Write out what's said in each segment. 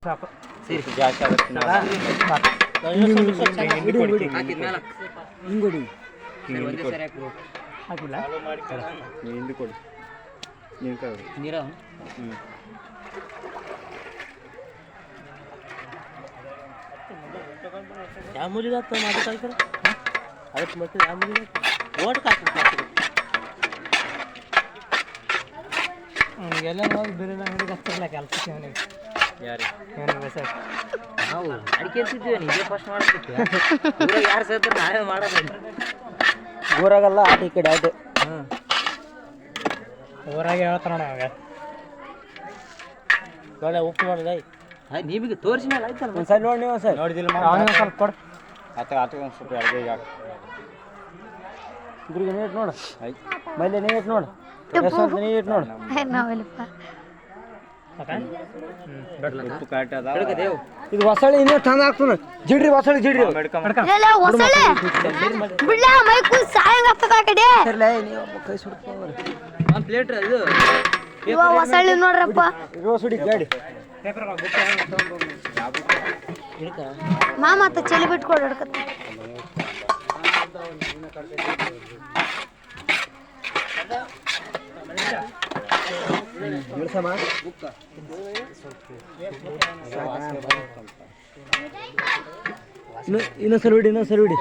ಸಾಕು ಸೇರಿಸಿ ಜಾಸ್ತಿ ಆಗುತ್ತೆ ಹಿಂಗುಡಿ ಹಾಕಿಲ್ಲ ನೀವು ಹಿಂದೆ ಕೊಡಿ ನೀರ ಯಾವ ಮೂಲಿಗೆ ಆಗ್ತದೆ ಮಾಡಿ ಕಲ್ಕರ ಅದಕ್ಕೆ ಮತ್ತೆ ಯಾವ ಮೂಲಿಗೆ ಓಟ್ ಹಾಕ್ಬೇಕು ಎಲ್ಲ ನೋಡಿ ಬೇರೆ ಅಂಗಡಿಗೆ ಹಚ್ಚಿರಲ್ಲ ಕೆಲಸಕ್ಕೆ ಅವನಿಗೆ ಯಾರು ಸರ್ ನಾವು ಅಡಿಕೆ ಅಂತಿದ್ದೀವಿ ನಿಜೇ ಫಸ್ಟ್ ಮಾಡ್ತಿದ್ವಿ ಯಾರು ಸೇರ್ತಾರೆ ನಾವೇ ಮಾಡೋದಿಲ್ಲ ಊರಾಗಲ್ಲ ಆಟ ಈ ಕಡೆ ಆಯ್ತು ಊರಾಗೆ ಹೇಳ್ತಾರ ಅವಾಗ ನೋಡ ಉಪ್ಪು ನೋಡಿದ ನಿಮಗೆ ತೋರಿಸಿನಲ್ಲ ಆಯ್ತಲ್ಲ ಒಂದು ಸರಿ ನೋಡಿ ನೀವು ಸರ್ ನೋಡಿದಿಲ್ಲ ಅವನಿಗೆ ಸ್ವಲ್ಪ ಕೊಡು ಆತ ಒಂದು ಸ್ವಲ್ಪ ಅಡುಗೆ ಈಗ ಇದ್ರಿಗೆ ನೀಟ್ ನೋಡು ಆಯ್ತು ಮೈಲೆ ನೀಟ್ ನೋಡು ನೀಟ್ ನೋಡು ಉಪ್ಪು ಕಾಟ ಇದು ಹೊಸಳಿ ಇನ್ನೂ ಚಂದ ಆಗ್ತದೆ ಜಿಡ್ರಿ ಹೊಸಳಿ ಜಿಡ್ರಿ ಕೈ ಸುಡ್ತಾರೆ ಪ್ಲೇಟ್ ಇದು ಹೊಸಳ್ಳಿ ನೋಡ್ರಪ್ಪ ಸುಡಿ ಗಾಡಿ ಮಾ ಮತ್ತೆ ಚೆಲಿ ಬಿಟ್ಕೊಡ್ ಹಿಡ್ಕತ್ತ ಇನ್ನೊಂದ್ಸಲ ಬಿಡಿ ಇನ್ನೊಂದ್ಸಲ ಬಿಡಿ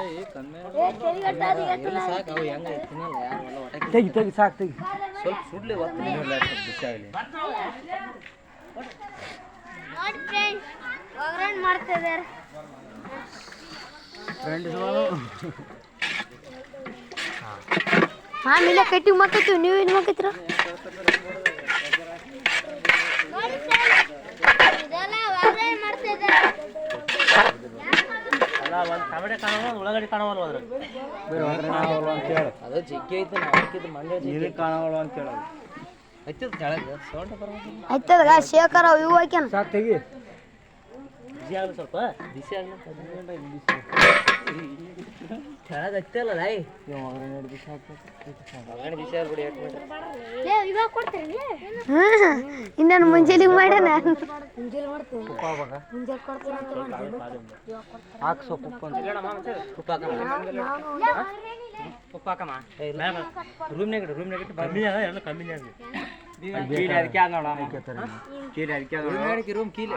ತೆಗಿ ತೆಗಿ ಸಾಕು ತೆಗಿ ಸ್ವಲ್ಪ ಸುಡ್ಲಿ ಬಿಸಿ ಆಗಲಿ ಮಾಡ್ತಿದ್ದಾರೆ ಆಮೇಲೆ ಕಟ್ಟಿ ಮಕ್ಕತ್ತೀವಿ ನೀವು ಏನು ಮಕ್ಕತ್ತೀರ ಟಮಟೆ ಕಾಣವ ಉಳ್ಳಾಗಡ್ಡಿ ಕಾಣವಲ್ವ ಅದ್ರ ಅಂತ ಹೇಳು ಅದು ಜಿಗ್ಗಿ ಐತೆ ಹಾಕಿದ್ದು ಮಂಡ್ಯ ಕಾಣವಲ್ವ ಅಂತ ಹೇಳೋದು ಹಚ್ಚಿದ ಕೆಳಗೆ ಸೌಂಡ್ ಬರ್ಬೋದು ಆಯ್ತದ ಶೇಖರ ಇವು ಹಾಕ್ಯಾನ ಸಾಕು ತೆಗಿ ಬಿಸಿ ಆಗಲಿ ಸ್ವಲ್ಪ ಬಿಸಿ ಆಗಲಿ ಕೆಳಗೆ ಹಚ್ಚಲ್ಲ ಲೈ ಬಿಸಿ ಹಾಕ್ಬೇಕು ಬಿಸಿ ಆಗ್ಬಿಡಿ ಇವಾಗ ಕೊಡ್ತೀರಿ ಇನ್ನೇನು ಮುಂಜಾನೆ ಮಾಡ್ಯಾನ ಹಾಕಿ ಸ್ವಲ್ಪ ಉಪ್ಪು ಅಂತ ಉಪ್ಪು ಉಪ್ಪು ಹಾಕಮ್ಮ ರೂಮ್ನಾಗ ಇಟ್ಟು ಕಮ್ಮಿ ಅದ ಎಲ್ಲ ಕಮ್ಮಿನೇ ಆಗಲಿ ಅದಕ್ಕೆ ನೋಡ ರೂಮ್ ಕೀಲಿ